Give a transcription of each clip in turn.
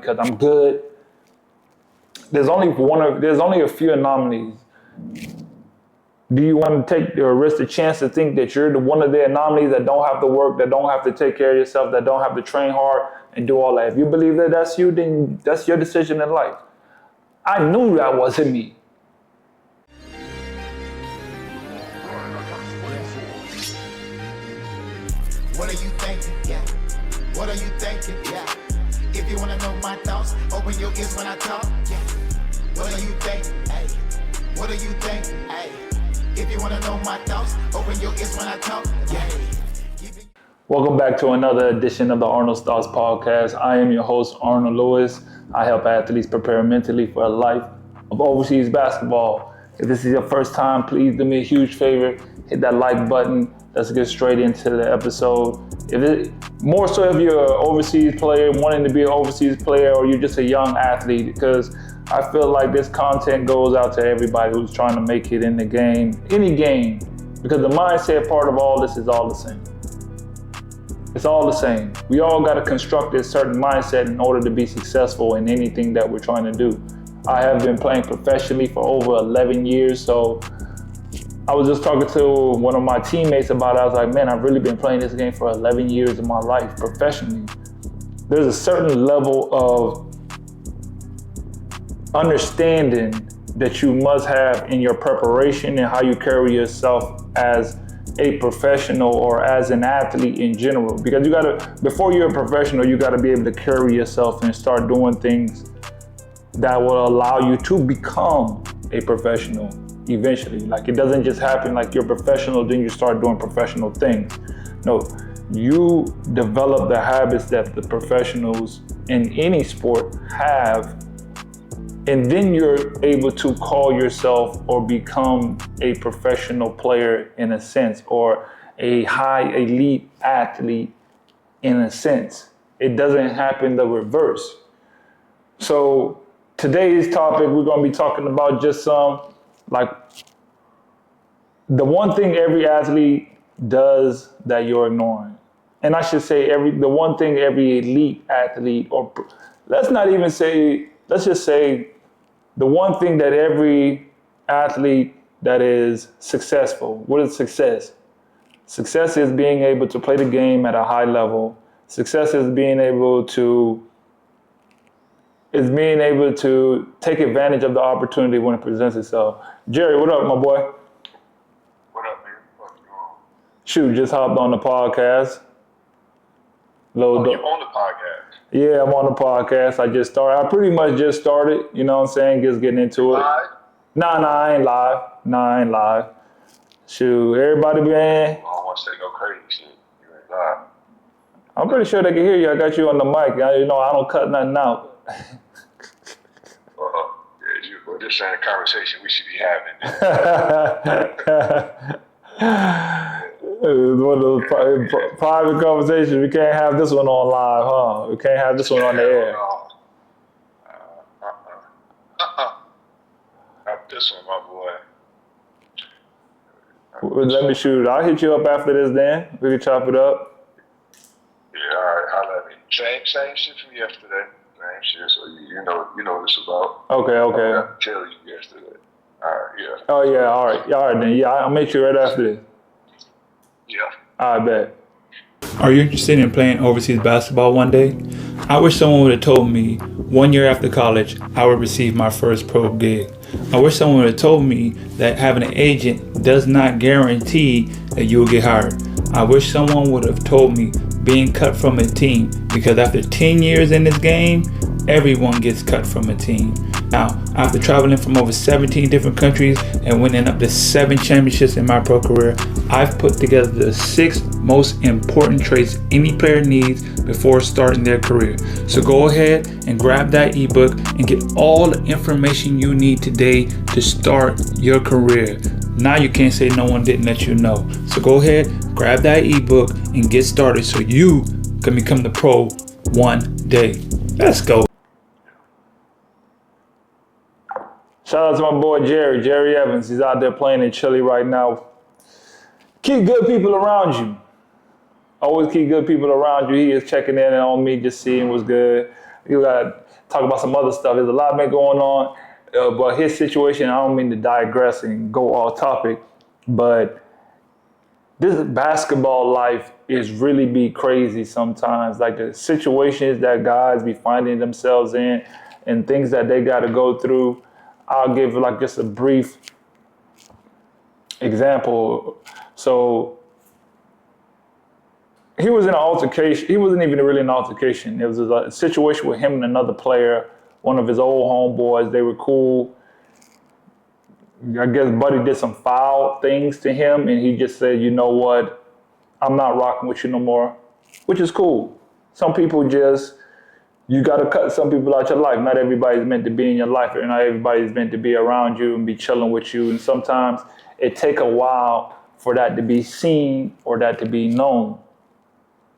because I'm good. There's only a few anomalies. Do you want to take or risk the chance to think that you're one of the anomalies that don't have to work, that don't have to take care of yourself, that don't have to train hard and do all that? If you believe that that's you, then that's your decision in life. I knew that wasn't me. What are you thinking? Yeah. What are you thinking? Yeah. If you wanna know my thoughts, open your ears when I talk. Yeah. What are you thinking? Hey. What are you thinking? Hey. If you wanna know my thoughts, open your ears when I talk. Yeah. Welcome back to another edition of the Arnold's Thoughts Podcast. I am your host, Arnold Lewis. I help athletes prepare mentally for a life of overseas basketball. If this is your first time, please do me a huge favor. Hit that like button. Let's get straight into the episode. More so if you're an overseas player, wanting to be an overseas player, or you're just a young athlete, because I feel like this content goes out to everybody who's trying to make it in the game, any game, because the mindset part of all this is all the same. It's all the same. We all got to construct a certain mindset in order to be successful in anything that we're trying to do. I have been playing professionally for over 11 years, so I was just talking to one of my teammates about it. I was like, man, I've really been playing this game for 11 years of my life professionally. There's a certain level of understanding that you must have in your preparation and how you carry yourself as a professional or as an athlete in general. Because before you're a professional, you gotta be able to carry yourself and start doing things that will allow you to become a professional eventually. Like, it doesn't just happen like you're professional, then you start doing professional things. No, you develop the habits that the professionals in any sport have, and then you're able to call yourself or become a professional player in a sense, or a high elite athlete in a sense. It doesn't happen the reverse. So today's topic, we're gonna be talking about just like the one thing every athlete does that you're ignoring. And I should say the one thing every elite athlete, or let's just say the one thing that every athlete that is successful. What is success? Success is being able to play the game at a high level. Success is being able to take advantage of the opportunity when it presents itself. Jerry, what up, my boy? What up, man? What's going on? Shoot, just hopped on the podcast. You're on the podcast? Yeah, I'm on the podcast. I pretty much just started, you know what I'm saying? Just getting into it. Live? Nah, I ain't live. Shoot, everybody, man. I don't want to say go crazy shit. You ain't live. I'm pretty sure they can hear you. I got you on the mic. I don't cut nothing out. Well, this ain't a conversation we should be having. It's one of those private conversations. We can't have this one on live, huh? We can't have this one on the air. Not this one, my boy. Let me shoot. I'll hit you up after this, then. We can chop it up. Yeah, all right. Holla at me. Same shit from yesterday. Same shit. So you know what it's about. Okay. I tell you yesterday. All right. Yeah. Oh yeah. All right then. Yeah, I'll meet you right after this. Yeah. I bet. Are you interested in playing overseas basketball one day? I wish someone would have told me 1 year after college I would receive my first pro gig. I wish someone would have told me that having an agent does not guarantee that you will get hired. I wish someone would have told me being cut from a team, because after 10 years in this game, everyone gets cut from a team. Now, after traveling from over 17 different countries and winning up to 7 championships in my pro career, I've put together the 6 most important traits any player needs before starting their career. So go ahead and grab that ebook and get all the information you need today to start your career. Now you can't say no one didn't let you know. So go ahead, grab that ebook and get started so you can become the pro one day. Let's go. Shout out to my boy Jerry Evans. He's out there playing in Chile right now. Keep good people around you. Always keep good people around you. He is checking in on me, just seeing what's good. You got talk about some other stuff. There's a lot been going on, but his situation, I don't mean to digress and go off topic, but this basketball life is really be crazy sometimes. Like the situations that guys be finding themselves in and things that they got to go through. I'll give like just a brief example. So he was in an altercation. He wasn't even really an altercation. It was a situation with him and another player, one of his old homeboys. They were cool. I guess Buddy did some foul things to him, and he just said, you know what, I'm not rocking with you no more, which is cool. Some people just, you got to cut some people out your life. Not everybody's meant to be in your life, and not everybody's meant to be around you and be chilling with you. And sometimes it take a while for that to be seen or that to be known.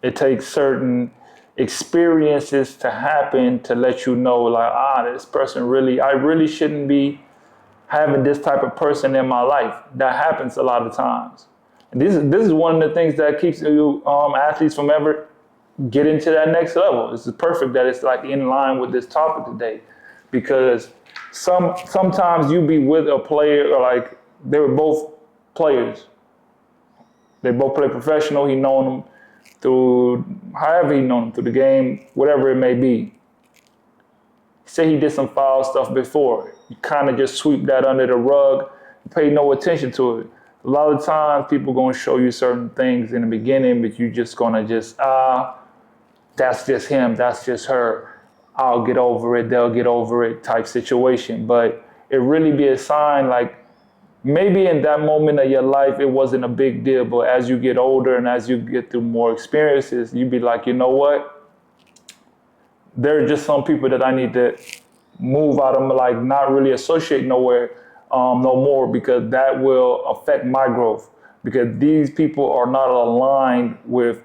It takes certain experiences to happen to let you know, like, this person really, I really shouldn't be having this type of person in my life. That happens a lot of times. And this is one of the things that keeps you athletes from ever getting to that next level. This is perfect that it's like in line with this topic today, because sometimes you be with a player, or like they were both players. They both play professional. He known them through however he known them, through the game, whatever it may be. Say he did some foul stuff before. You kind of just sweep that under the rug, pay no attention to it. A lot of times people gonna show you certain things in the beginning, but you just gonna just, that's just him, that's just her. I'll get over it, they'll get over it type situation. But it really be a sign, like maybe in that moment of your life, it wasn't a big deal, but as you get older and as you get through more experiences, you be like, you know what? There are just some people that I need to move out of, like not really associate nowhere no more, because that will affect my growth, because these people are not aligned with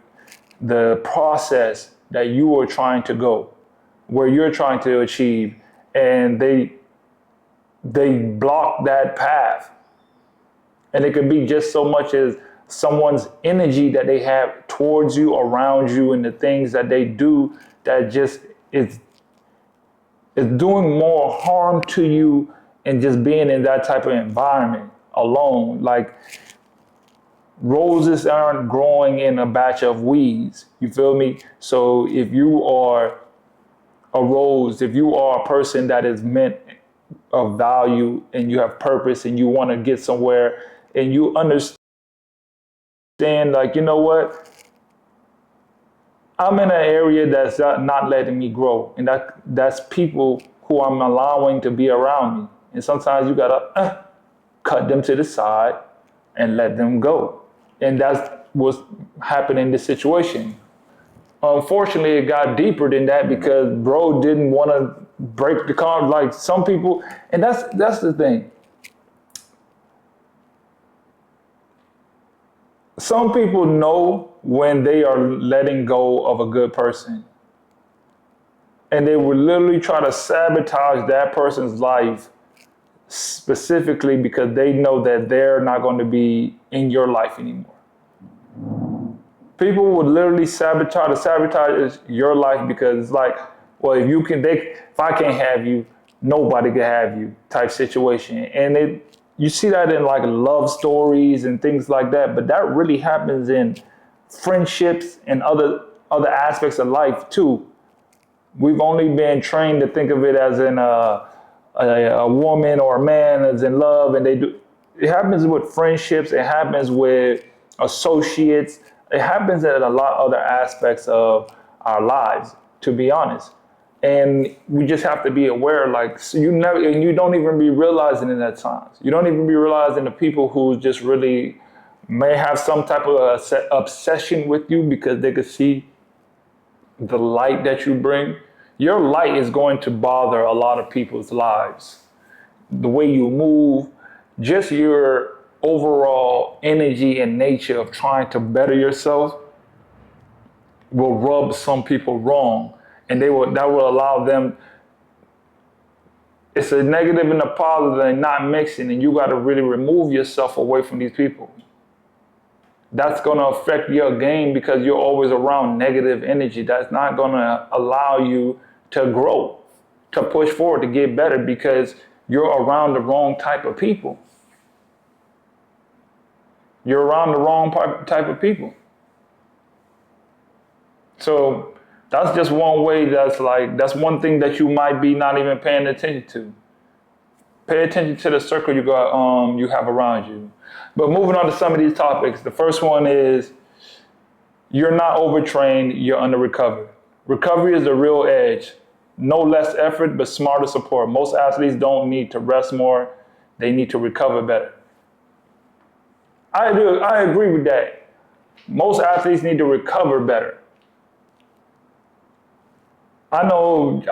the process that you are trying to go, where you're trying to achieve, and they block that path. And it could be just so much as someone's energy that they have towards you, around you, and the things that they do that just is doing more harm to you, and just being in that type of environment alone. Like roses aren't growing in a batch of weeds. You feel me? So if you are a rose, if you are a person that is meant of value and you have purpose and you want to get somewhere and you understand, like, you know what? I'm in an area that's not letting me grow, and that's people who I'm allowing to be around me. And sometimes you gotta cut them to the side and let them go. And that's what's happening in this situation. Unfortunately, it got deeper than that because bro didn't want to break the car like some people, and that's the thing. Some people know when they are letting go of a good person, and they will literally try to sabotage that person's life specifically because they know that they're not going to be in your life anymore. People would literally sabotage your life because it's like, well, if I can't have you, nobody can have you type situation. And you see that in like love stories and things like that, but that really happens in friendships and other aspects of life too. We've only been trained to think of it as in a woman or a man is in love, and it happens with friendships, it happens with associates, it happens in a lot of other aspects of our lives, to be honest. And we just have to be aware, like, so you don't even be realizing it at times. You don't even be realizing the people who just really may have some type of obsession with you because they could see the light that you bring. Your light is going to bother a lot of people's lives. The way you move, just your overall energy and nature of trying to better yourself will rub some people wrong. And that will allow them, it's a negative and a positive, and not mixing, and you got to really remove yourself away from these people. That's going to affect your game because you're always around negative energy. That's not going to allow you to grow. to push forward to get better because you're around the wrong type of people. You're around the wrong type of people. So that's just one way that's one thing that you might be not even paying attention to. Pay attention to the circle you have around you. But moving on to some of these topics, the first one is you're not overtrained, you're under recovery. Recovery is the real edge. No less effort, but smarter support. Most athletes don't need to rest more, they need to recover better. I agree with that. Most athletes need to recover better. I know,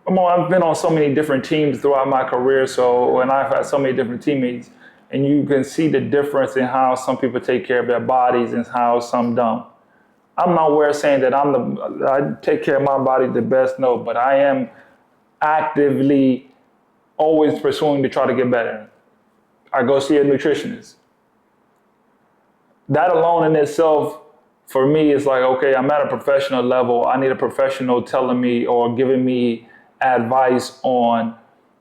I've been on so many different teams throughout my career, and I've had so many different teammates, and you can see the difference in how some people take care of their bodies and how some don't. I'm not aware of saying that I take care of my body the best, no, but I am actively always pursuing to try to get better. I go see a nutritionist. That alone in itself, for me, is like, okay, I'm at a professional level. I need a professional telling me or giving me advice on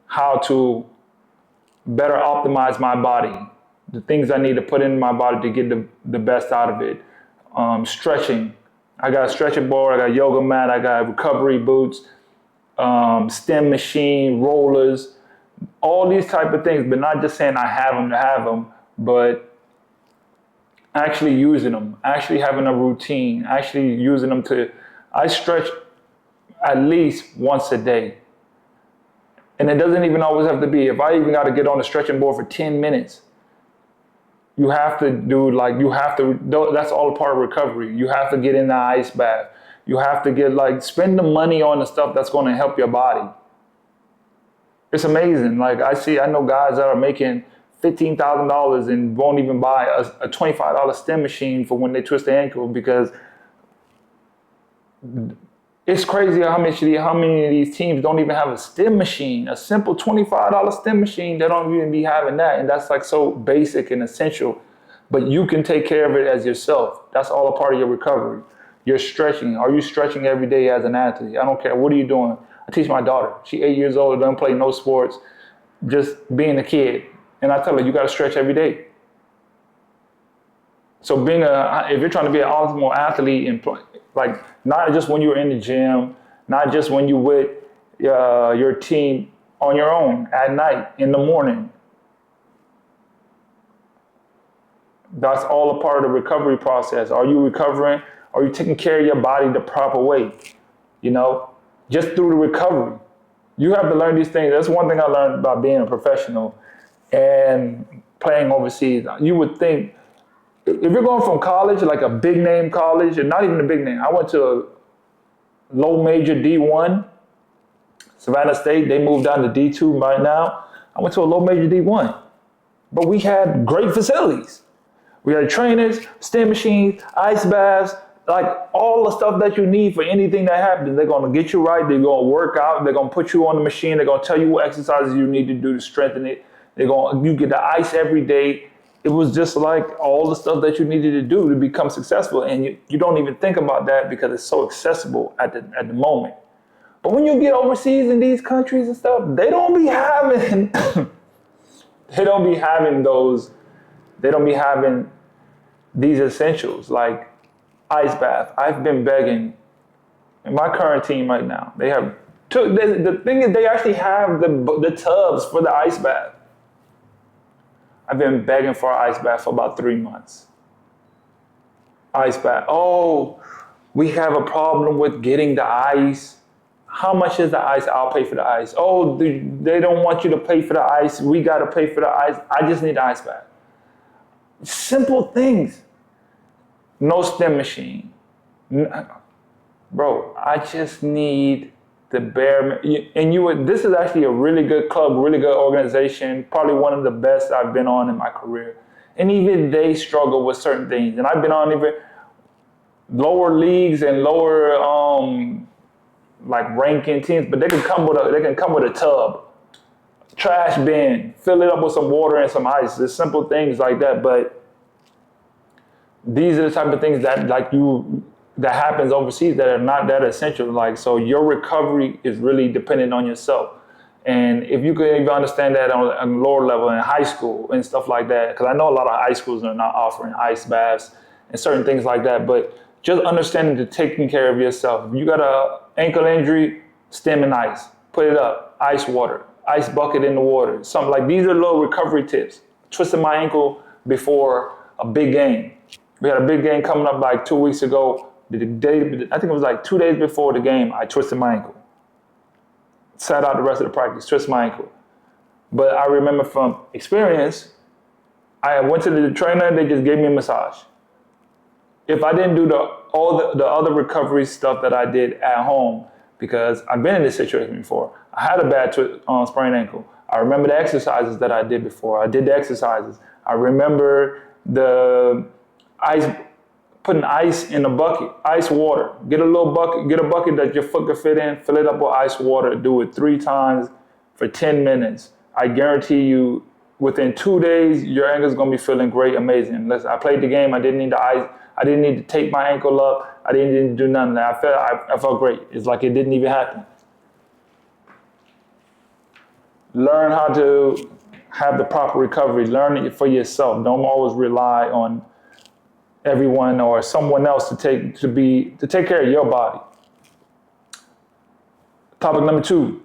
how to better optimize my body, the things I need to put in my body to get the best out of it. Stretching. I got a stretching board, I got a yoga mat, I got recovery boots, stem machine, rollers, all these type of things, but not just saying I have them to have them, but actually using them, actually having a routine, actually using them I stretch at least once a day. And it doesn't even always have to be, if I even got to get on the stretching board for 10 minutes, you have to that's all a part of recovery. You have to get in the ice bath. You have to spend the money on the stuff that's going to help your body. It's amazing. I know guys that are making $15,000 and won't even buy a $25 stem machine for when they twist their ankle, because it's crazy how many of these teams don't even have a stem machine, a simple $25 stem machine. They don't even be having that. And that's so basic and essential, but you can take care of it as yourself. That's all a part of your recovery. You're stretching. Are you stretching every day as an athlete? I don't care. What are you doing? I teach my daughter. She's 8 years old, doesn't play no sports, just being a kid. And I tell her, you got to stretch every day. So if you're trying to be an optimal athlete, not just when you're in the gym, not just when you're with your team, on your own, at night, in the morning. That's all a part of the recovery process. Are you recovering? Are you taking care of your body the proper way? Just through the recovery. You have to learn these things. That's one thing I learned about being a professional and playing overseas. You would think, if you're going from college, like a big name college, and not even a big name. I went to a low major D1, Savannah State. They moved down to D2 right now. I went to a low major D1. But we had great facilities. We had trainers, stem machines, ice baths, all the stuff that you need for anything that happens. They're going to get you right. They're going to work out. They're going to put you on the machine. They're going to tell you what exercises you need to do to strengthen it. You get the ice every day. It was just all the stuff that you needed to do to become successful. And you don't even think about that because it's so accessible at the moment. But when you get overseas in these countries and stuff, they don't be having these essentials like ice bath. I've been begging in my current team right now. They have the thing is they actually have the tubs for the ice bath. I've been begging for an ice bath for about 3 months. Ice bath. Oh, we have a problem with getting the ice. How much is the ice? I'll pay for the ice. Oh, they don't want you to pay for the ice. We got to pay for the ice. I just need the ice bath. Simple things. No stem machine. Bro, I just need the bare, and this is actually a really good club, really good organization, probably one of the best I've been on in my career. And even they struggle with certain things. And I've been on even lower leagues and lower ranking teams, but they can come with a tub, trash bin, fill it up with some water and some ice. There's simple things like that, but these are the type of things that that happens overseas that are not that essential. Like, so your recovery is really dependent on yourself. And if you could even understand that on a lower level in high school and stuff like that, because I know a lot of high schools are not offering ice baths and certain things like that, but just understanding to taking care of yourself. If you got a ankle injury, stem and ice, put it up, ice water, ice bucket in the water, something like these are little recovery tips. Twisted my ankle before a big game. We had a big game coming up like 2 weeks ago. The day, I think it was like 2 days before the game, I twisted my ankle. Sat out the rest of the practice, twisted my ankle. But I remember from experience, I went to the trainer, they just gave me a massage. If I didn't do all the other recovery stuff that I did at home, because I've been in this situation before, I had a bad sprained ankle. I remember the exercises that I did before. I did the exercises. I remember the ice, putting ice in a bucket, ice water. Get a little bucket, get a bucket that your foot can fit in, fill it up with ice water, do it 3 times for 10 minutes. I guarantee you within 2 days, your ankle's gonna be feeling great, amazing. Listen, I played the game, I didn't need the ice, I didn't need to tape my ankle up, I didn't need to do none of that. I felt great. It's like it didn't even happen. Learn how to have the proper recovery. Learn it for yourself. Don't always rely on everyone or someone else to take care of your body. Topic number 2.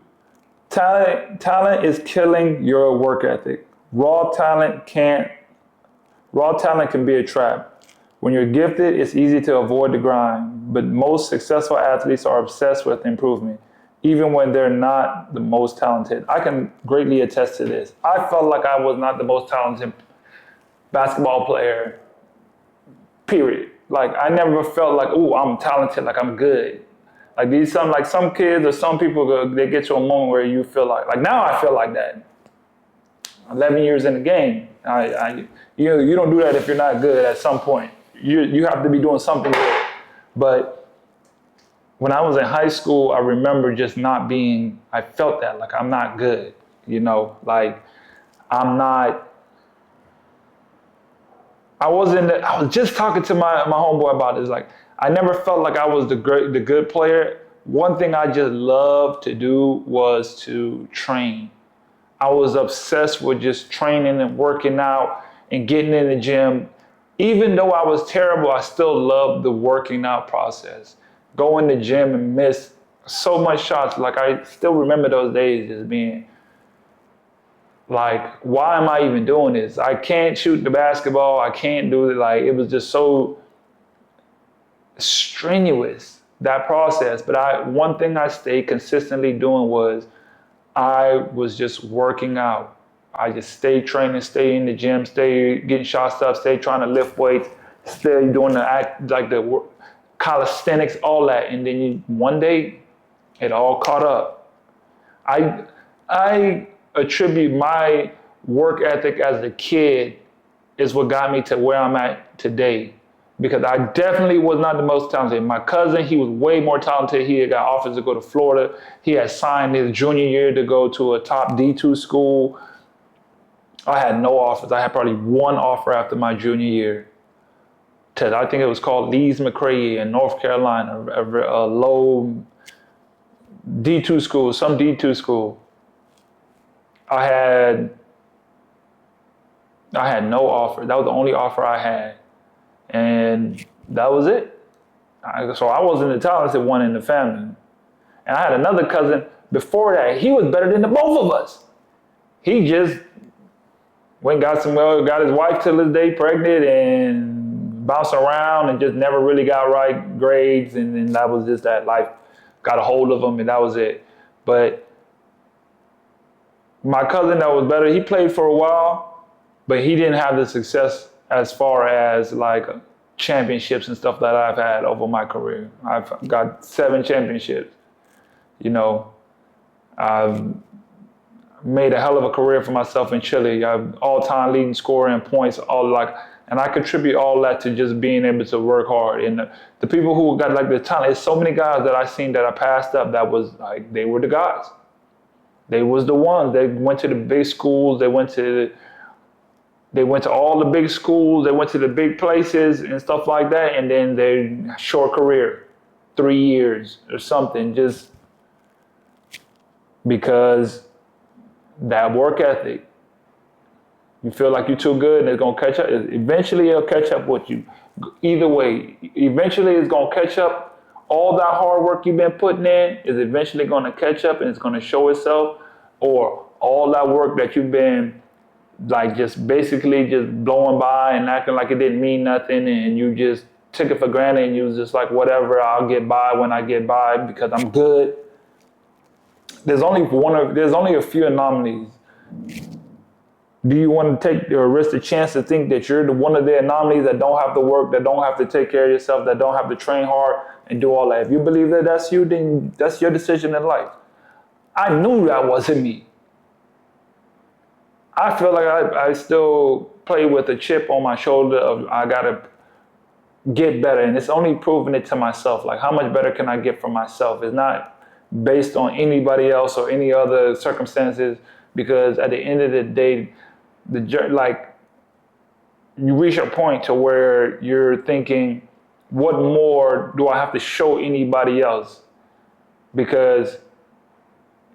Talent is killing your work ethic. Raw talent can be a trap. When you're gifted, it's easy to avoid the grind, but most successful athletes are obsessed with improvement, even when they're not the most talented. I can greatly attest to this. I felt like I was not the most talented basketball player, period. Like, I never felt like, ooh, I'm talented, like I'm good. Like some kids or some people, they get to a moment where you feel like now I feel like that. 11 years in the game, you don't do that if you're not good at some point. You have to be doing something good. But when I was in high school, I remember just I felt that, like I'm not good, like I was just talking to my homeboy about this. Like, I never felt like I was the good player. One thing I just loved to do was to train. I was obsessed with just training and working out and getting in the gym. Even though I was terrible, I still loved the working out process. Go in the gym and miss so much shots. Like, I still remember those days just being like, why am I even doing this? I can't shoot the basketball. I can't do it. Like, it was just so strenuous, that process. But one thing I stayed consistently doing was I was just working out. I just stayed training, stay in the gym, stay getting shots up, stay trying to lift weights, stay doing the calisthenics, all that. And then one day, it all caught up. I attribute my work ethic as a kid is what got me to where I'm at today. Because I definitely was not the most talented. My cousin, he was way more talented. He had got offers to go to Florida. He had signed his junior year to go to a top D2 school. I had no offers. I had probably one offer after my junior year. I think it was called Lee's McCrae in North Carolina, a low D2 school, some D2 school. I had no offer. That was the only offer I had. And that was it. So I wasn't the talented one in the family. And I had another cousin before that. He was better than the both of us. He just went got his wife till this day pregnant and bounced around and just never really got right grades. And then that was just that life got a hold of him and that was it. But my cousin that was better, he played for a while, but he didn't have the success as far as like championships and stuff that I've had over my career. I've got 7 championships. I've made a hell of a career for myself in Chile. I'm all-time leading scorer in points, and I contribute all that to just being able to work hard. And the people who got like the talent, there's so many guys that I seen that I passed up that was like, they were the guys. They was the ones. They went to the big schools. They went to They went to all the big schools, they went to the big places and stuff like that, and then their short career, 3 years or something, just because that work ethic. You feel like you're too good and it's gonna catch up. Eventually it'll catch up with you. Either way, eventually it's gonna catch up. All that hard work you've been putting in is eventually gonna catch up and it's gonna show itself. Or all that work that you've been like just basically just blowing by and acting like it didn't mean nothing and you just took it for granted and you was just like, whatever, I'll get by when I get by because I'm good. There's only a few anomalies. Do you want to take or risk the chance to think that you're one of the anomalies that don't have to work, that don't have to take care of yourself, that don't have to train hard and do all that? If you believe that that's you, then that's your decision in life. I knew that wasn't me. I feel like I still play with a chip on my shoulder of I gotta get better, and it's only proving it to myself. Like, how much better can I get from myself? It's not based on anybody else or any other circumstances, because at the end of the day, you reach a point to where you're thinking, what more do I have to show anybody else? Because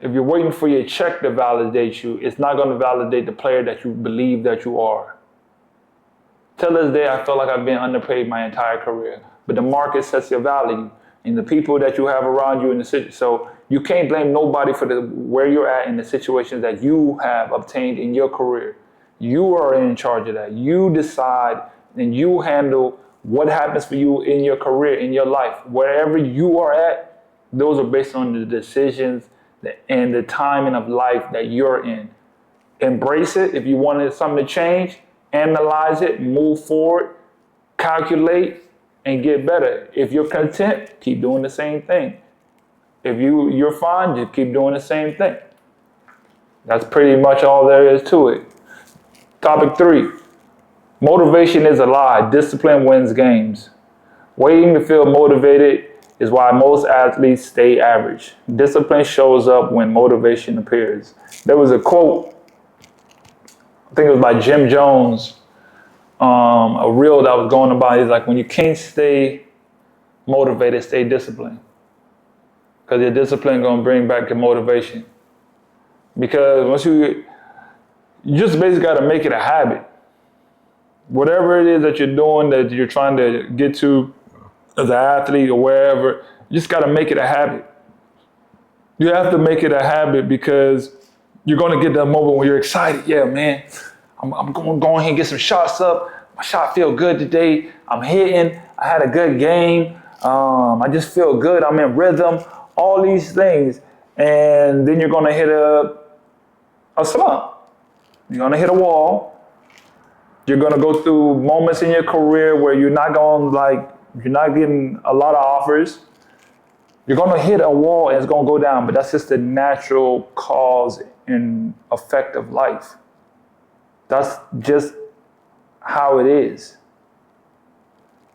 if you're waiting for your check to validate you, it's not going to validate the player that you believe that you are. Till this day, I feel like I've been underpaid my entire career. But the market sets your value and the people that you have around you in the city. So you can't blame nobody for where you're at in the situations that you have obtained in your career. You are in charge of that. You decide and you handle what happens for you in your career, in your life. Wherever you are at, those are based on the decisions and the timing of life that you're in. Embrace it. If you wanted something to change, analyze it, move forward, calculate, and get better. If you're content, keep doing the same thing. If you're fine, just keep doing the same thing. That's pretty much all there is to it. Topic 3. Motivation is a lie. Discipline wins games. Waiting to feel motivated is why most athletes stay average. Discipline shows up when motivation appears. There was a quote, I think it was by Jim Jones, a reel that was going about. He's like, when you can't stay motivated, stay disciplined. Because your discipline is going to bring back your motivation. Because once you just basically got to make it a habit. Whatever it is that you're doing, that you're trying to get to as an athlete or wherever, you just got to make it a habit. You have to make it a habit because you're going to get that moment when you're excited. Yeah, man, I'm going to go ahead and get some shots up. My shot feel good today. I'm hitting. I had a good game. I just feel good. I'm in rhythm. All these things. And then you're going to hit a slump. You're going to hit a wall. You're going to go through moments in your career where you're not getting a lot of offers. You're going to hit a wall and it's going to go down, but that's just the natural cause and effect of life. That's just how it is.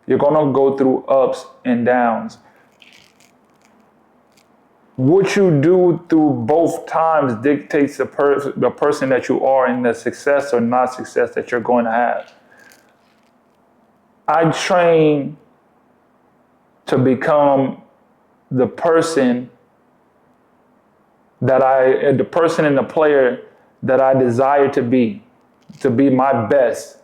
You're going to go through ups and downs. What you do through both times dictates the person that you are and the success or not success that you're going to have. I train to become the person and the player that I desire to be my best.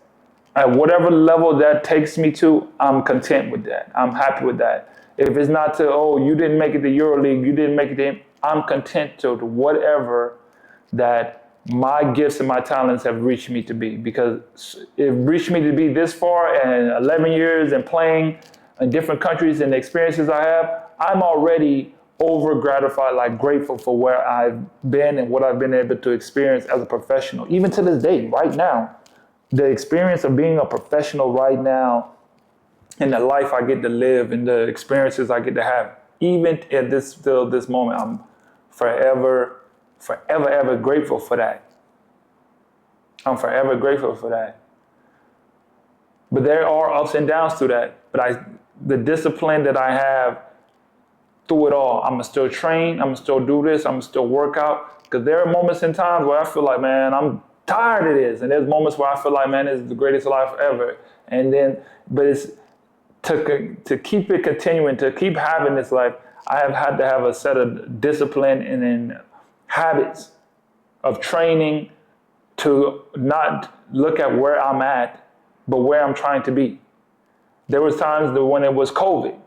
At whatever level that takes me to, I'm content with that. I'm happy with that. If it's not to, you didn't make it to EuroLeague, you didn't make it to, I'm content to whatever that my gifts and my talents have reached me to be. Because it reached me to be this far and 11 years and playing in different countries and the experiences I have, I'm already over gratified, like grateful for where I've been and what I've been able to experience as a professional. Even to this day, right now, the experience of being a professional right now and the life I get to live and the experiences I get to have, even at this moment, I'm forever grateful for that. I'm forever grateful for that. But there are ups and downs to that. But the discipline that I have through it all, I'm gonna still train, I'm gonna still do this, I'm gonna still work out. Because there are moments in times where I feel like, man, tired it is. And there's moments where I feel like, man, this is the greatest life ever. And then, but it's to keep it continuing, to keep having this life, I have had to have a set of discipline and then habits of training to not look at where I'm at, but where I'm trying to be. There was times that when it was COVID,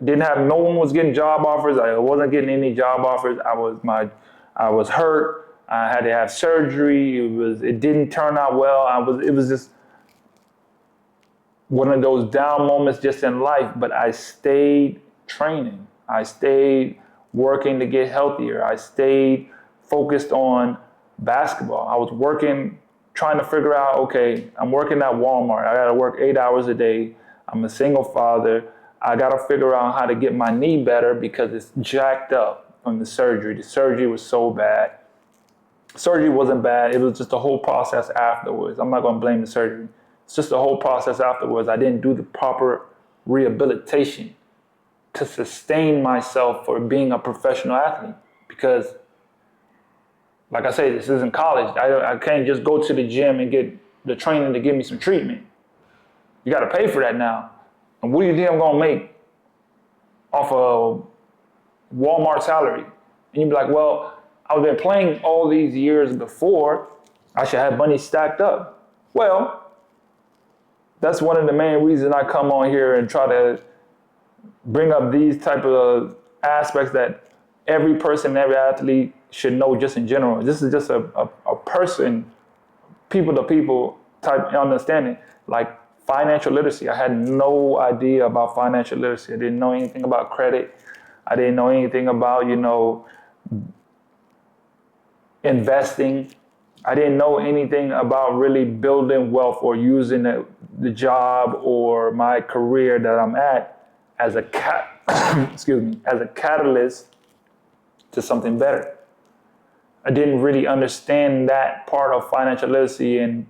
no one was getting job offers. I wasn't getting any job offers. I was hurt. I had to have surgery. It didn't turn out well. It was just one of those down moments just in life, but I stayed training. I stayed working to get healthier. I stayed focused on basketball. I was working, trying to figure out, okay, I'm working at Walmart. I gotta work 8 hours a day. I'm a single father. I gotta figure out how to get my knee better because it's jacked up from the surgery. The surgery was so bad. Surgery wasn't bad. It was just the whole process afterwards. I'm not gonna blame the surgery. It's just the whole process afterwards. I didn't do the proper rehabilitation to sustain myself for being a professional athlete because, like I say, this isn't college. I can't just go to the gym and get the training to give me some treatment. You got to pay for that now. And what do you think I'm going to make off a Walmart salary? And you'd be like, well, I've been playing all these years before. I should have money stacked up. Well, that's one of the main reasons I come on here and try to bring up these type of aspects that every person, every athlete should know just in general. This is just a person, people to people type understanding, like financial literacy. I had no idea about financial literacy. I didn't know anything about credit. I didn't know anything about, investing. I didn't know anything about really building wealth or using the job or my career that I'm at as a as a catalyst to something better. I didn't really understand that part of financial literacy and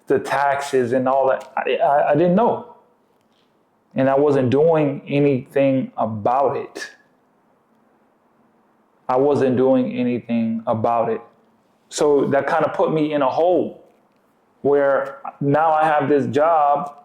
the taxes and all that. I didn't know. And I wasn't doing anything about it. I wasn't doing anything about it. So that kind of put me in a hole where now I have this job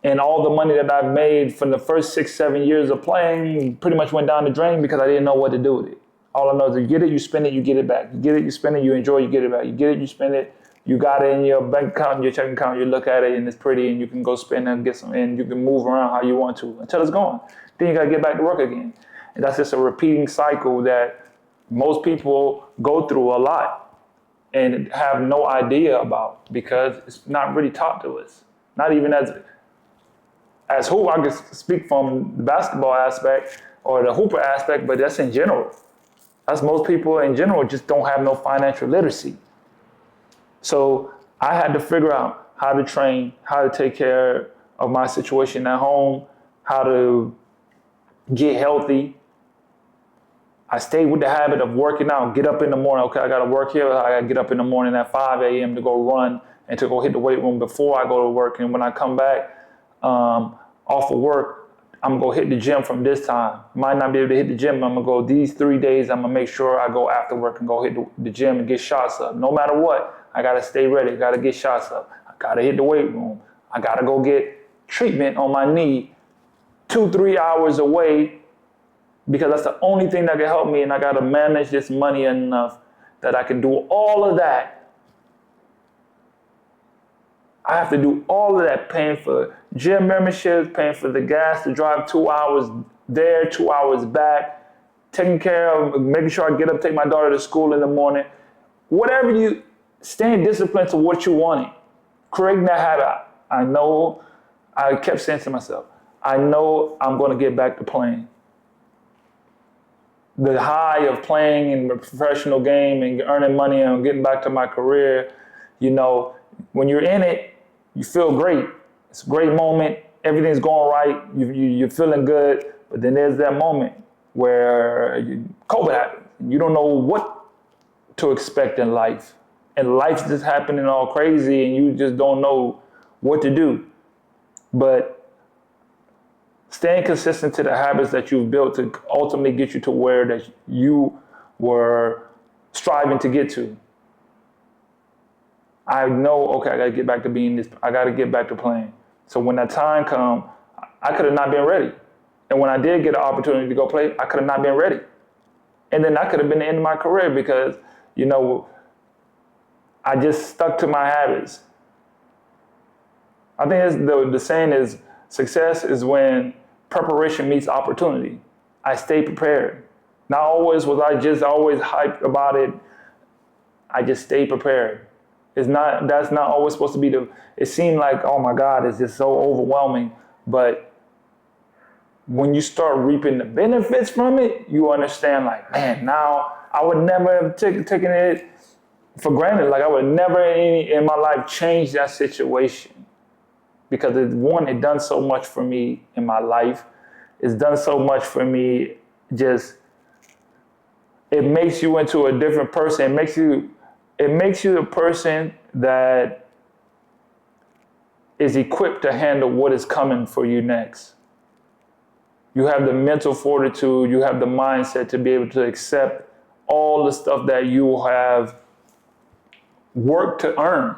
and all the money that I've made from the first 6-7 years of playing pretty much went down the drain because I didn't know what to do with it. All I know is you get it, you spend it, you get it back. You get it, you spend it, you enjoy, you get it back. You get it, you spend it, you got it in your bank account, your checking account, you look at it and it's pretty and you can go spend and get some, and you can move around how you want to until it's gone. Then you gotta get back to work again. And that's just a repeating cycle that most people go through a lot and have no idea about because it's not really taught to us. Not even as who I can speak from the basketball aspect or the hooper aspect, but that's in general. That's most people in general just don't have no financial literacy. So I had to figure out how to train, how to take care of my situation at home, how to get healthy. I stayed with the habit of working out, get up in the morning. Okay, I gotta work here. I gotta get up in the morning at 5 a.m. to go run and to go hit the weight room before I go to work. And when I come back off of work, I'm gonna go hit the gym from this time. Might not be able to hit the gym, but I'm gonna go these 3 days. I'm gonna make sure I go after work and go hit the gym and get shots up. No matter what, I gotta stay ready. I gotta get shots up. I gotta hit the weight room. I gotta go get treatment on my knee 2-3 hours away because that's the only thing that can help me. And I gotta manage this money enough that I can do all of that. I have to do all of that, paying for gym memberships, paying for the gas to drive 2 hours there, 2 hours back, taking care of, making sure I get up, take my daughter to school in the morning. Whatever you, staying disciplined to what you wanted, creating that habit. I know, I kept saying to myself, I know I'm gonna get back to playing. The high of playing in the professional game and earning money and getting back to my career, when you're in it, you feel great. It's a great moment. Everything's going right. You're feeling good. But then there's that moment where COVID happens. You don't know what to expect in life. And life's just happening all crazy and you just don't know what to do. But staying consistent to the habits that you've built to ultimately get you to where that you were striving to get to. I know, okay, I got to get back to being this. I got to get back to playing. So when that time come, I could have not been ready. And when I did get an opportunity to go play, I could have not been ready. And then that could have been the end of my career because, you know, I just stuck to my habits. I think the saying is success is when preparation meets opportunity. I stayed prepared. Not always was I just always hyped about it. I just stayed prepared. That's not always supposed to be it seemed like, oh my God, it's just so overwhelming. But when you start reaping the benefits from it, you understand like, man, now I would never have taken it for granted. Like I would never in my life change that situation because it done so much for me in my life. It's done so much for me. It makes you into a different person. It makes you the person that is equipped to handle what is coming for you next. You have the mental fortitude, you have the mindset to be able to accept all the stuff that you have worked to earn.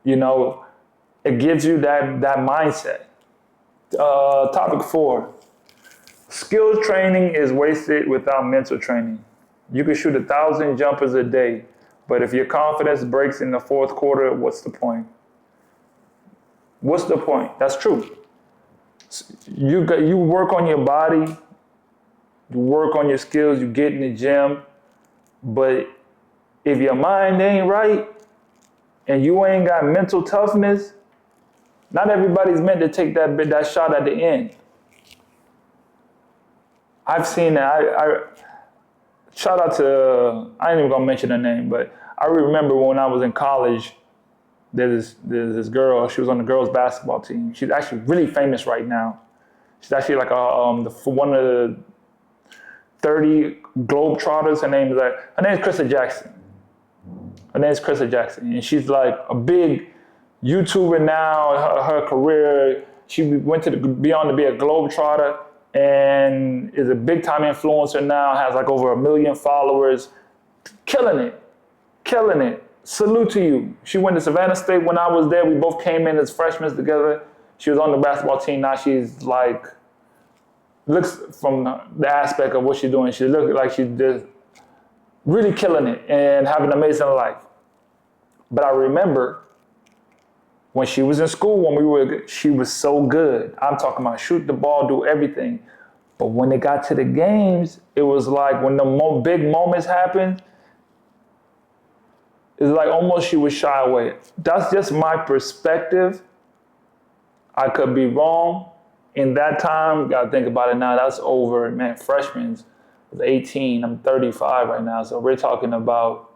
You know, it gives you that mindset. Topic 4, skills training is wasted without mental training. You can shoot 1,000 jumpers a day, but if your confidence breaks in the fourth quarter, what's the point? What's the point? That's true. You work on your body, you work on your skills, you get in the gym, but if your mind ain't right and you ain't got mental toughness, not everybody's meant to take that shot at the end. I've seen that. I shout out to, I ain't even gonna mention her name, but I remember when I was in college, there's this girl, she was on the girls basketball team. She's actually really famous right now. She's actually like one of the 30 Globetrotters. Her name is Krista Jackson. And she's like a big YouTuber now. Her career, she went to be on to be a Globetrotter and is a big time influencer now, has like over 1 million followers. Killing it. Salute to you. She went to Savannah State when I was there. We both came in as freshmen together. She was on the basketball team. Now she's like, looks from the aspect of what she's doing, she looks like she's just really killing it and having an amazing life. But I remember when she was in school, she was so good. I'm talking about shoot the ball, do everything. But when it got to the games, it was like when the big moments happened, it's like almost she would shy away. That's just my perspective. I could be wrong. In that time, gotta think about it now, that's over, man, freshmen was 18, I'm 35 right now. So we're talking about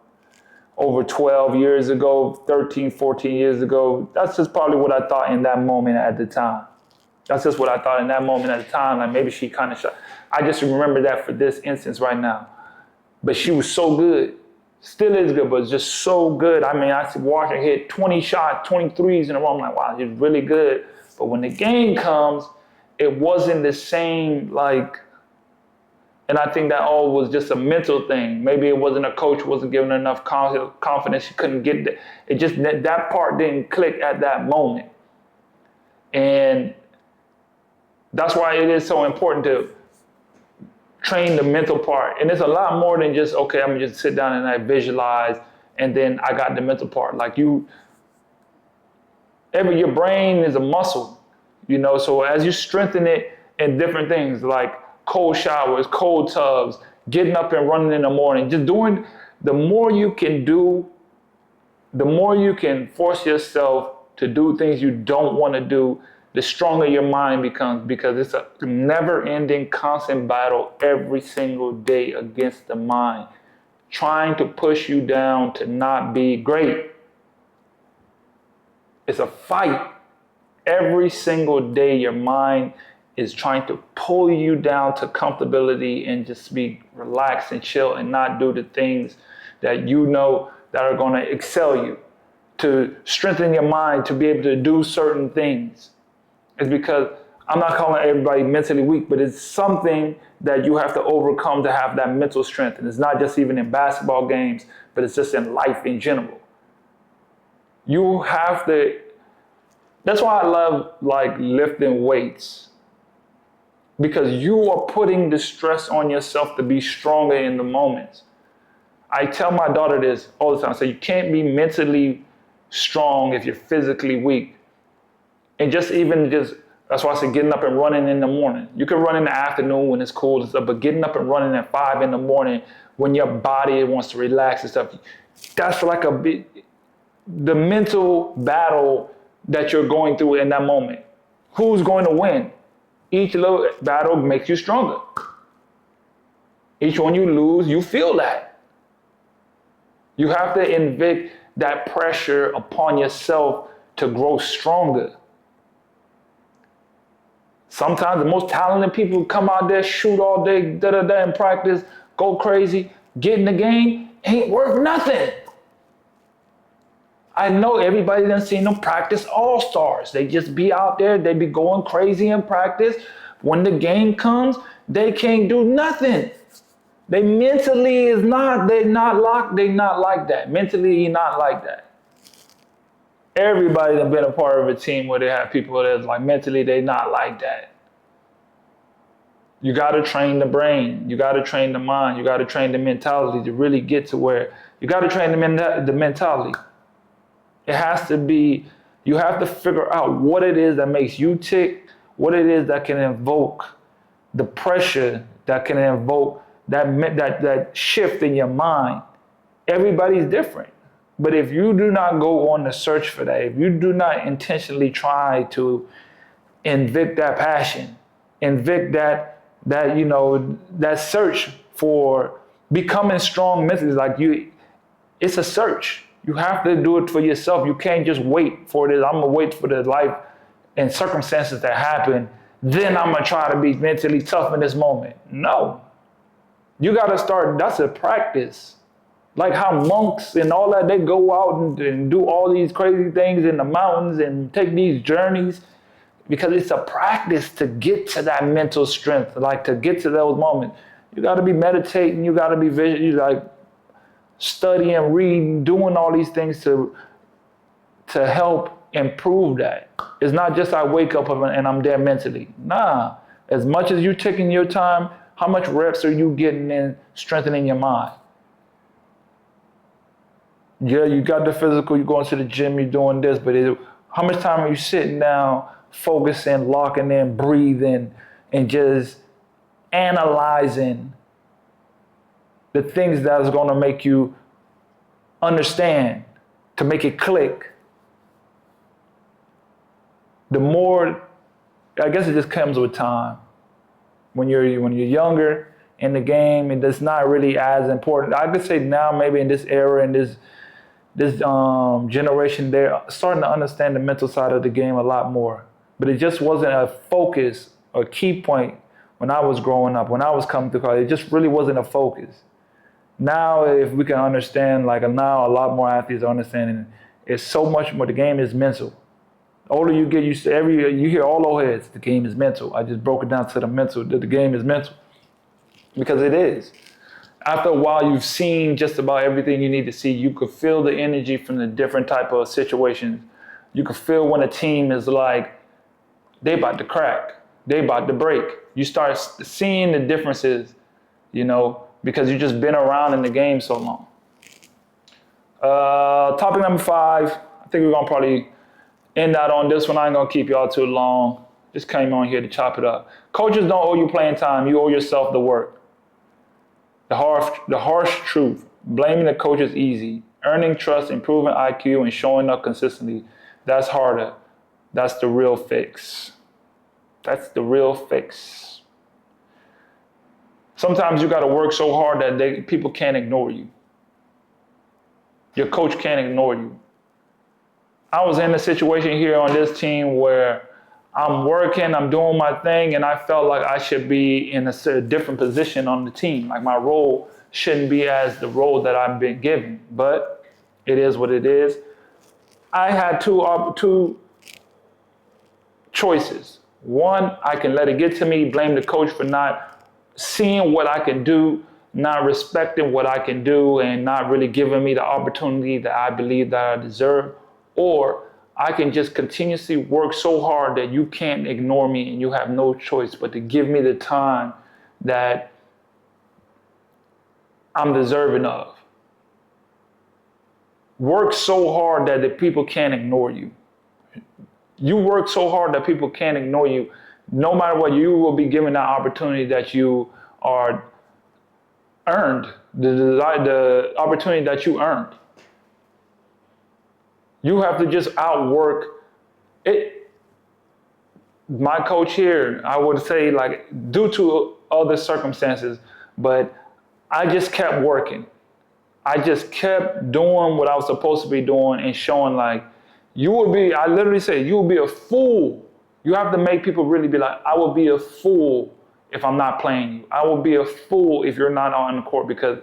over 12 years ago, 13, 14 years ago. That's just probably what I thought in that moment at the time. Like maybe she kind of shy. I just remember that for this instance right now. But she was so good. Still is good, but just so good. I mean, I watched her hit 20 shots, 23s in a row. I'm like, wow, she's really good. But when the game comes, it wasn't the same, like, and I think that all was just a mental thing. Maybe it wasn't a coach wasn't giving her enough confidence. She couldn't get it. It just, that part didn't click at that moment. And that's why it is so important to train the mental part. And it's a lot more than just, okay, I'm gonna just sit down and I visualize and then I got the mental part. Like your brain is a muscle, you know, so as you strengthen it in different things like cold showers, cold tubs, getting up and running in the morning, just doing, the more you can do, the more you can force yourself to do things you don't want to do, the stronger your mind becomes, because it's a never-ending, constant battle every single day against the mind, trying to push you down to not be great. It's a fight. Every single day, your mind is trying to pull you down to comfortability and just be relaxed and chill and not do the things that you know that are going to excel you, to strengthen your mind to be able to do certain things. It's because I'm not calling everybody mentally weak, but it's something that you have to overcome to have that mental strength. And it's not just even in basketball games, but it's just in life in general. You have to, that's why I love like lifting weights, because you are putting the stress on yourself to be stronger in the moments. I tell my daughter this all the time. I say, you can't be mentally strong if you're physically weak. And just, that's why I say getting up and running in the morning. You can run in the afternoon when it's cold and stuff, but getting up and running at 5 in the morning when your body wants to relax and stuff, that's like the mental battle that you're going through in that moment. Who's going to win? Each little battle makes you stronger. Each one you lose, you feel that. You have to inflict that pressure upon yourself to grow stronger. Sometimes the most talented people come out there, shoot all day, in practice, go crazy, get in the game, ain't worth nothing. I know everybody done seen them practice all-stars. They just be out there, they be going crazy in practice. When the game comes, they can't do nothing. They mentally is not, they not like that. Mentally, you're not like that. Everybody done been a part of a team where they have people that's like mentally, they not like that. You gotta train the brain. You gotta train the mind. You gotta train the mentality to really get to where, you gotta train the mentality. It has to be, you have to figure out what it is that makes you tick, what it is that can invoke the pressure, that can invoke that shift in your mind. Everybody's different. But if you do not go on the search for that, if you do not intentionally try to invoke that passion, invoke that search for becoming strong mentally, it's a search. You have to do it for yourself. You can't just wait for it. I'm gonna wait for the life and circumstances that happen, then I'm gonna try to be mentally tough in this moment. No. You gotta start, that's a practice. Like how monks and all that, they go out and do all these crazy things in the mountains and take these journeys, because it's a practice to get to that mental strength, like to get to those moments. You gotta be meditating, you gotta be studying, reading, doing all these things to help improve that. It's not just I wake up and I'm there mentally. Nah, as much as you're taking your time, how much reps are you getting in strengthening your mind? Yeah, you got the physical, you're going to the gym, you're doing this, but how much time are you sitting down, focusing, locking in, breathing, and just analyzing the things that is going to make you understand, to make it click? The more, I guess it just comes with time. When you're younger in the game, it's not really as important. I could say now, maybe in this era, in this generation, they're starting to understand the mental side of the game a lot more. But it just wasn't a focus or key point when I was growing up, when I was coming through college. It just really wasn't a focus. Now, if we can understand, now a lot more athletes are understanding, it's so much more. The game is mental. The older you get, you hear all those heads, the game is mental. I just broke it down to the mental, that the game is mental. Because it is. After a while, you've seen just about everything you need to see. You could feel the energy from the different type of situations. You could feel when a team is like, they about to crack, they about to break. You start seeing the differences, because you've just been around in the game so long. Topic number 5, I think we're gonna probably end that on this one. I ain't gonna keep y'all too long. Just came on here to chop it up. Coaches don't owe you playing time. You owe yourself the work. The harsh truth. Blaming the coach is easy. Earning trust, improving IQ, and showing up consistently, that's harder. That's the real fix. That's the real fix. Sometimes you gotta work so hard that people can't ignore you. Your coach can't ignore you. I was in a situation here on this team where I'm working, I'm doing my thing, and I felt like I should be in a different position on the team. Like my role shouldn't be as the role that I've been given, but it is what it is. I had two choices. One, I can let it get to me, blame the coach for not seeing what I can do, not respecting what I can do, and not really giving me the opportunity that I believe that I deserve. Or I can just continuously work so hard that you can't ignore me and you have no choice but to give me the time that I'm deserving of. Work so hard that the people can't ignore you. You work so hard that people can't ignore you. No matter what, you will be given that opportunity that you are earned, the opportunity that you earned. You have to just outwork it. My coach here, I would say, like, due to other circumstances, but I just kept working. I just kept doing what I was supposed to be doing and showing, like, I literally say, you will be a fool. You have to make people really be like, I will be a fool if I'm not playing you. I will be a fool if you're not on the court, because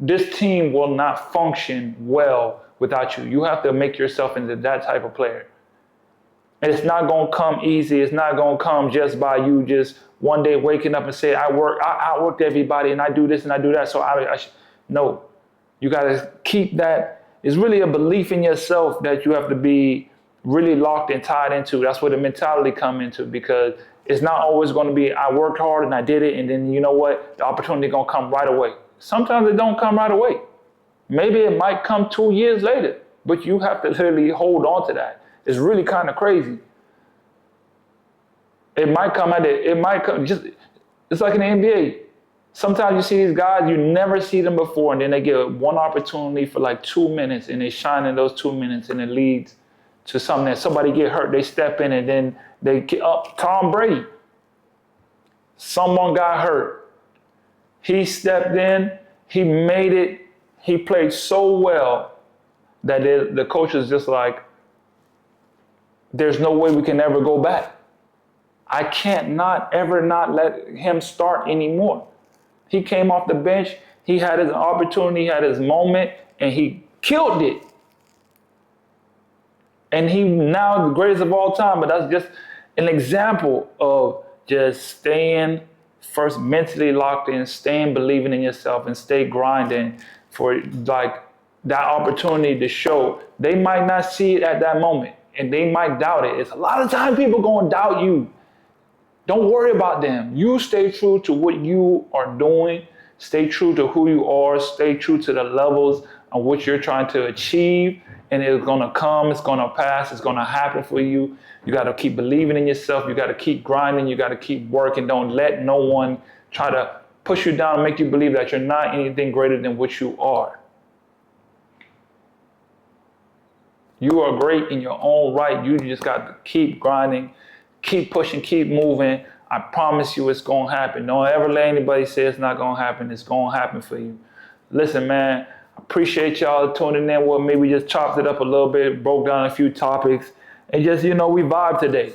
this team will not function well without you. You have to make yourself into that type of player. And it's not going to come easy. It's not going to come just by you just one day waking up and say, I outworked everybody and I do this and I do that. So no, you got to keep that. It's really a belief in yourself that you have to be really locked and tied into. That's where the mentality come into, because it's not always going to be, I worked hard and I did it, and then you know what, the opportunity going to come right away. Sometimes it don't come right away. Maybe it might come 2 years later, but you have to literally hold on to that. It's really kind of crazy. It might come it's like in the NBA. Sometimes you see these guys, you never see them before, and then they get one opportunity for like 2 minutes, and they shine in those 2 minutes, and it leads to something that somebody get hurt, they step in, and then they get up. Tom Brady, someone got hurt. He stepped in, he made it, he played so well that the coach is just like, there's no way we can ever go back. I can't not let him start anymore. He came off the bench, he had his opportunity, he had his moment, and he killed it. And he now the greatest of all time, but that's just an example of just staying first mentally locked in, staying believing in yourself, and stay grinding for like that opportunity to show. They might not see it at that moment, and they might doubt it. It's a lot of times people gonna doubt you. Don't worry about them. You stay true to what you are doing. Stay true to who you are. Stay true to the levels on which you're trying to achieve. And it's going to come. It's going to pass. It's going to happen for you. You got to keep believing in yourself. You got to keep grinding. You got to keep working. Don't let no one try to push you down and make you believe that you're not anything greater than what you are. You are great in your own right. You just got to keep grinding. Keep pushing, keep moving. I promise you it's going to happen. Don't ever let anybody say it's not going to happen. It's going to happen for you. Listen, man, I appreciate y'all tuning in with me. We just chopped it up a little bit, broke down a few topics, and just, we vibe today.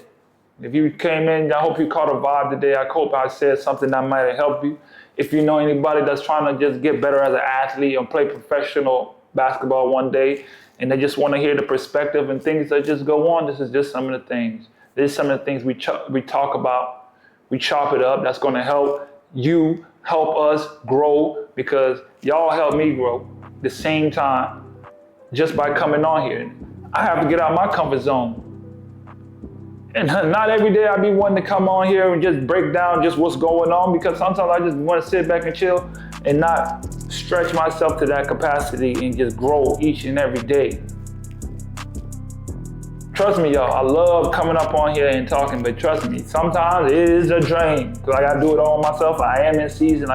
If you came in, I hope you caught a vibe today. I hope I said something that might have helped you. If you know anybody that's trying to just get better as an athlete or play professional basketball one day, and they just want to hear the perspective and things that just go on, this is just some of the things. This is some of the things we talk about. We chop it up. That's going to help you, help us grow, because y'all help me grow the same time just by coming on here. I have to get out of my comfort zone. And not every day I be wanting to come on here and just break down just what's going on, because sometimes I just want to sit back and chill and not stretch myself to that capacity and just grow each and every day. Trust me, y'all, I love coming up on here and talking, but trust me, sometimes it is a drain, because I got to do it all myself. I am in season.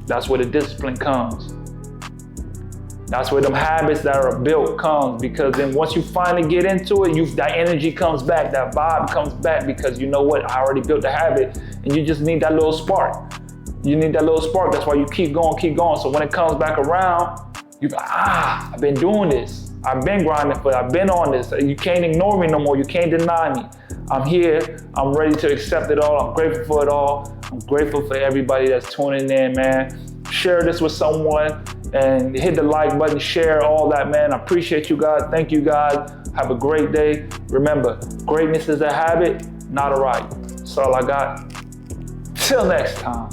That's where the discipline comes. That's where them habits that are built comes, because then once you finally get into it, that energy comes back, that vibe comes back, because you know what, I already built the habit, and you just need that little spark. You need that little spark. That's why you keep going. So when it comes back around, you're like, I've been doing this. I've been grinding for it. I've been on this. You can't ignore me no more. You can't deny me. I'm here. I'm ready to accept it all. I'm grateful for it all. I'm grateful for everybody that's tuning in, man. Share this with someone. and hit the like button, share all that, man. I appreciate you guys. Thank you guys. Have a great day. Remember, greatness is a habit, not a right. That's all I got. Till next time.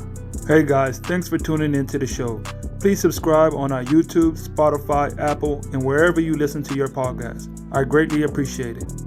Hey guys, thanks for tuning into the show. Please subscribe on our YouTube, Spotify, Apple, and wherever you listen to your podcast. I greatly appreciate it.